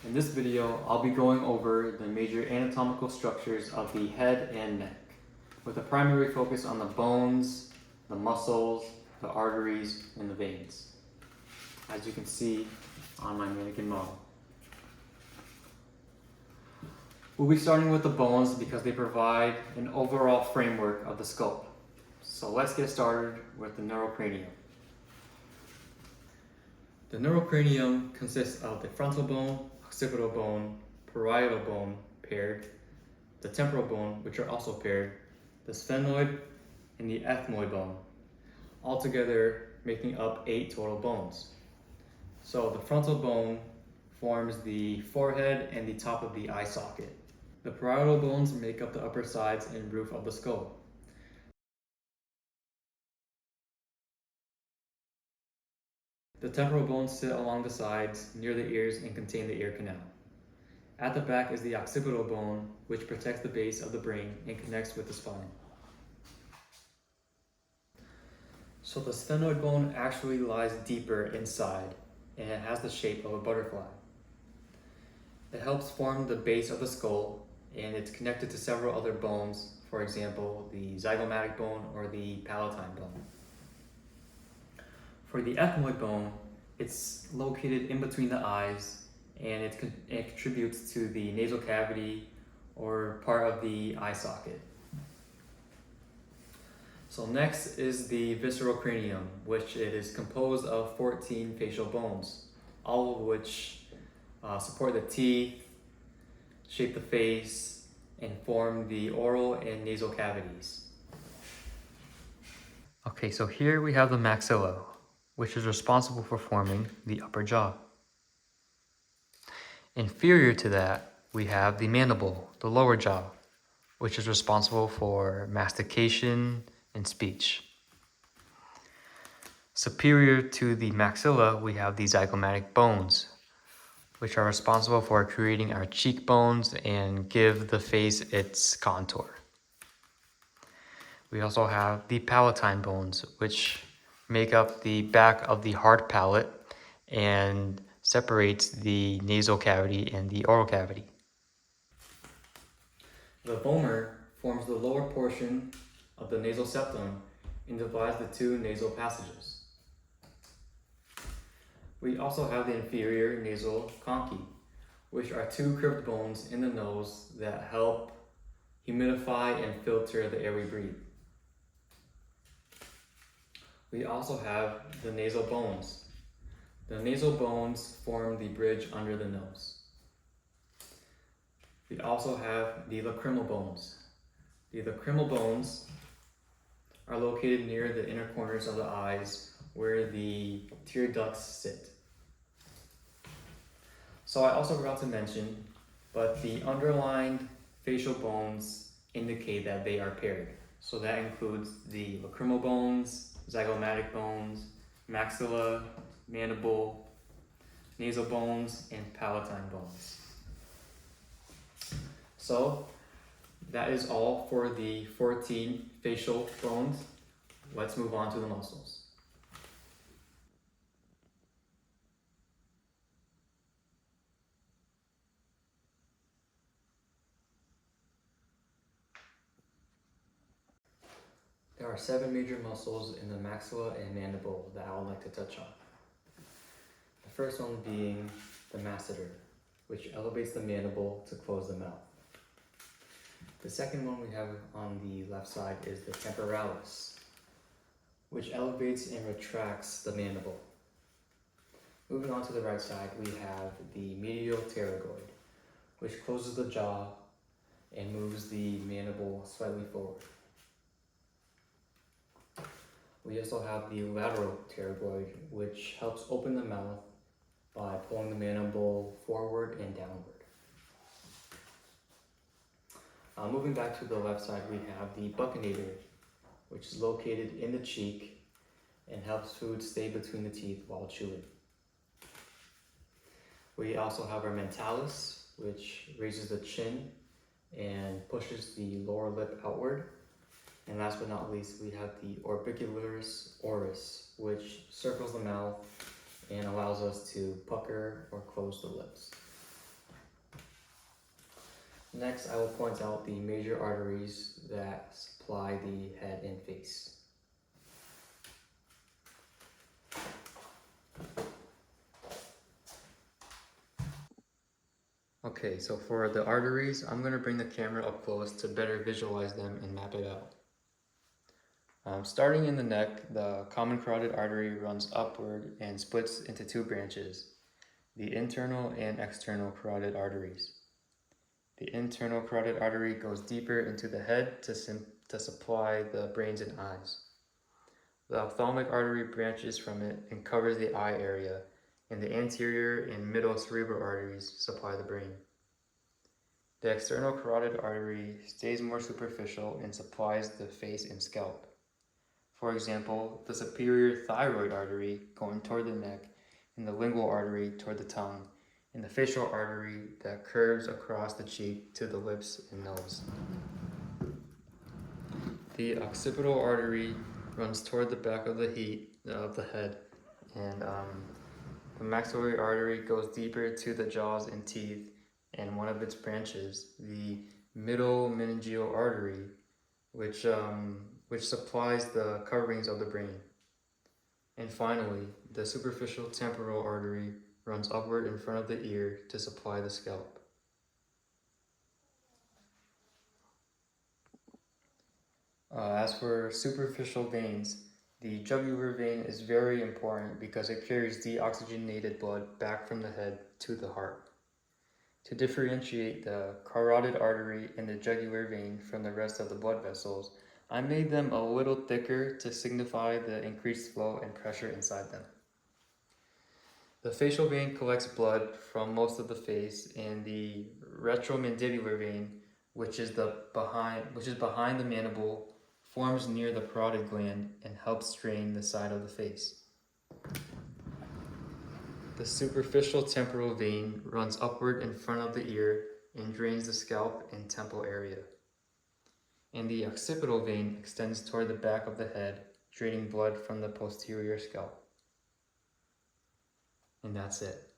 In this video, I'll be going over the major anatomical structures of the head and neck, with a primary focus on the bones, the muscles, the arteries, and the veins, as you can see on my mannequin model. We'll be starting with the bones because they provide an overall framework of the skull. So let's get started with the neurocranium. The neurocranium consists of the frontal bone, occipital bone, parietal bone paired, the temporal bone, which are also paired, the sphenoid, and the ethmoid bone, altogether making up 8 total bones. So the frontal bone forms the forehead and the top of the eye socket. The parietal bones make up the upper sides and roof of the skull. The temporal bones sit along the sides, near the ears, and contain the ear canal. At the back is the occipital bone, which protects the base of the brain and connects with the spine. So the sphenoid bone actually lies deeper inside, and it has the shape of a butterfly. It helps form the base of the skull, and it's connected to several other bones, for example, the zygomatic bone or the palatine bone. For the ethmoid bone, it's located in between the eyes, and it contributes to the nasal cavity or part of the eye socket. So next is the visceral cranium, which it is composed of 14 facial bones, all of which support the teeth, shape the face, and form the oral and nasal cavities. Okay, so here we have the maxilla, which is responsible for forming the upper jaw. Inferior to that, we have the mandible, the lower jaw, which is responsible for mastication and speech. Superior to the maxilla, we have the zygomatic bones, which are responsible for creating our cheekbones and give the face its contour. We also have the palatine bones, which make up the back of the hard palate and separates the nasal cavity and the oral cavity. The vomer forms the lower portion of the nasal septum and divides the two nasal passages. We also have the inferior nasal conchae, which are 2 curved bones in the nose that help humidify and filter the air we breathe. We also have the nasal bones. The nasal bones form the bridge under the nose. We also have the lacrimal bones. The lacrimal bones are located near the inner corners of the eyes where the tear ducts sit. So I also forgot to mention, but the underlined facial bones indicate that they are paired. So that includes the lacrimal bones, zygomatic bones, maxilla, mandible, nasal bones, and palatine bones. So that is all for the 14 facial bones. Let's move on to the muscles. There are 7 major muscles in the maxilla and mandible that I would like to touch on. The first one being the masseter, which elevates the mandible to close the mouth. The second one we have on the left side is the temporalis, which elevates and retracts the mandible. Moving on to the right side, we have the medial pterygoid, which closes the jaw and moves the mandible slightly forward. We also have the lateral pterygoid, which helps open the mouth by pulling the mandible forward and downward. Moving back to the left side, we have the buccinator, which is located in the cheek and helps food stay between the teeth while chewing. We also have our mentalis, which raises the chin and pushes the lower lip outward. And last but not least, we have the orbicularis oris, which circles the mouth and allows us to pucker or close the lips. Next, I will point out the major arteries that supply the head and face. Okay, so for the arteries, I'm going to bring the camera up close to better visualize them and map it out. Starting in the neck, the common carotid artery runs upward and splits into two branches, the internal and external carotid arteries. The internal carotid artery goes deeper into the head to supply the brains and eyes. The ophthalmic artery branches from it and covers the eye area, and the anterior and middle cerebral arteries supply the brain. The external carotid artery stays more superficial and supplies the face and scalp. For example, the superior thyroid artery going toward the neck, and the lingual artery toward the tongue, and the facial artery that curves across the cheek to the lips and nose. The occipital artery runs toward the back of the head, and the maxillary artery goes deeper to the jaws and teeth, and one of its branches, the middle meningeal artery, which supplies the coverings of the brain. And finally, the superficial temporal artery runs upward in front of the ear to supply the scalp. As for superficial veins, the jugular vein is very important because it carries deoxygenated blood back from the head to the heart. To differentiate the carotid artery and the jugular vein from the rest of the blood vessels, I made them a little thicker to signify the increased flow and pressure inside them. The facial vein collects blood from most of the face, and the retromandibular vein, which is behind the mandible, forms near the parotid gland and helps drain the side of the face. The superficial temporal vein runs upward in front of the ear and drains the scalp and temple area. And the occipital vein extends toward the back of the head, draining blood from the posterior scalp. And that's it.